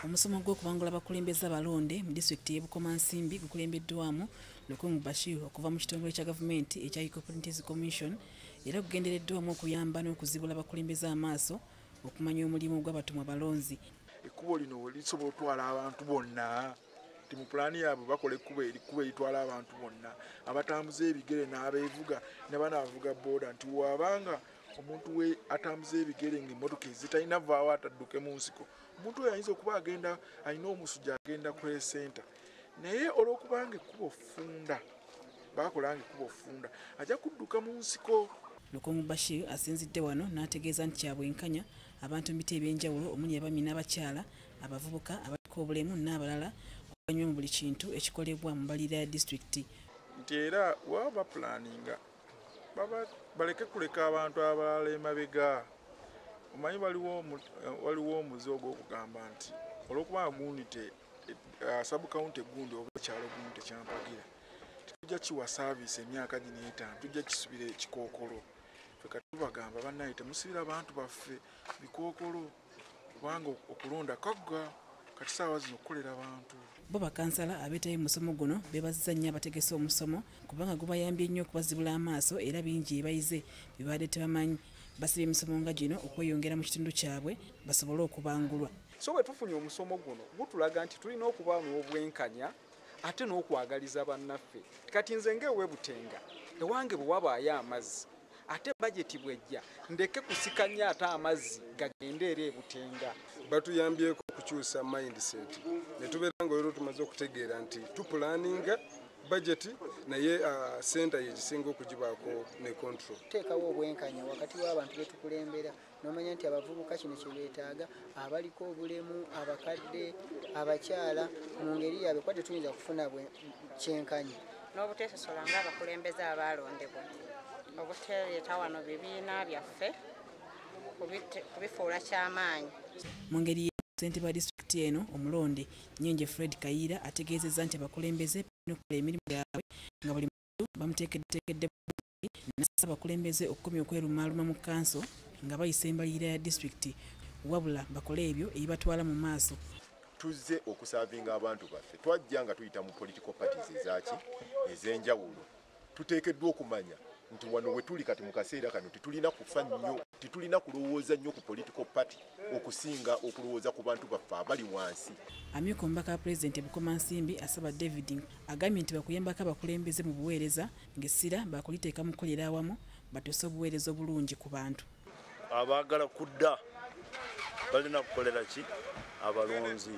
Omusomo gw'okubangula abakulembeze abalonde mu disitulikiti y'e Bukomansimbi gukulembeddwamu Lukungu Bashir okuva mu kitongole kya gavumenti ekya Opportunities Commission era kugendereddwamu okuyamba n'okuzibula abakulembeze amaaso okumanya omulimu gw'abatumwa balonzi. Ekkubo lino lisobola otwala abantu bonna. Mu pulaani yaabwe bakola ekkubo eritwala abantu bonna, abatambuza ebigere n'abeevuga ne banaavuga booda, nti wabanga omuntu we atambuza ebigere ng'emmotoka ezitalina vaawo atadduke mu nsiko, omuntu oyo ayinza okuba agenda alina omusujja agenda ku center, naye olw'okubanga ekkubo ffunda bakolanga ekkubo ffunda ajja kudduka mu nsiko. Lukungu Bashir asinzidde wano n'ategeeza nti kyabwenkanya abantu mu biti ebyenjawulo omuli abami n'abakyala, abavubuka, abaliko obulemu n'abalala okuganywa mu buli kintu ekikolebwa mu mbalirira ya disitulikiti. Nti era waba bapulaninga baleke kuleka abantu abalala emabega. Omanyi waliwo omuze ogw'okugamba nti olw'okuba gundi sub county gundi oba ekyalo gundi tekyampagira, tujja kiwa service emyaka gino 5 tujja kisubira ekikookolo. Ffe tubagamba bannaye temusibira abantu baffe bikookolo kubanga okulonda kagga kati saawa zino okukolera abantu. Bo bakansala abeetayo mu musomo guno beebazizza nnyo abategese omusomo kubanga gubayambye nnyo okubazibula amaaso era bingi ebayize bye baadde tebamanyi. Basibye emisomo nga gino okweyongera mu kitundu kyabwe basobole okubangulwa. So bwe tufunye omusomo guno gutulaga nti tulina okuba n'obwenkanya ate n'okwagaliza bannaffe. Kati nze ng'ewe Butenga ewange bwe wabaayo amazzi ate bajeti bwejja ndeke kusikanya ate amazzi gagende eri e Butenga. Batuyambyeko okukyusa mindset ne tubeera nga olwo tumaze okutegeera nti tupulaninga budget naye center yekisinga okugibaako ne control. Teekawo obwenkanya wakati w'abantu betukulembera n'omanya nti abavubuka kino kye beetaaga, abaliko obulemu, abakadde, abakyala, mu ngeri yaabwe kwa tetuyinza kufuna kyenkanyi. N'obuteesosola ng'abakulembeze abalondebwa obutereeta wano bibiina byaffe kubifuula kyamaanyi. Mu ngeri ssentebe wa disitulikiti eno omulonde Nyenje Fred Kayira ategeezezza nti abakulembeze n'okukola emirimu gyabwe nga buli muntu bamuteekeddeteekedde n'assa abakulembeze okukomya okwerumaaluma mu kanso nga bayisa embalirira ya disitulikiti wabula bakole ebyo ebibatwala mu maaso. Tuzze okusaavinga abantu baffe, twajja nga tuyita mu political parties ez'enjawulo. Tuteekeddwa okumanya nti wano we tuli kati mu kaseera kano titulina kufa nnyo, titulina kulowooza nnyo ku political party okusinga okulowooza ku bantu baffe abali wansi. Amyuka omubaka wa Pulezidenti Bukomansimbi asaba David agambye nti bakuyambako abakulembeze mu buweereza ng'essira baakuliteeka mu kukolera awamu batuuse obuweereza obulungi ku bantu. Abaagala kudda balina kukolera ki abalonzi.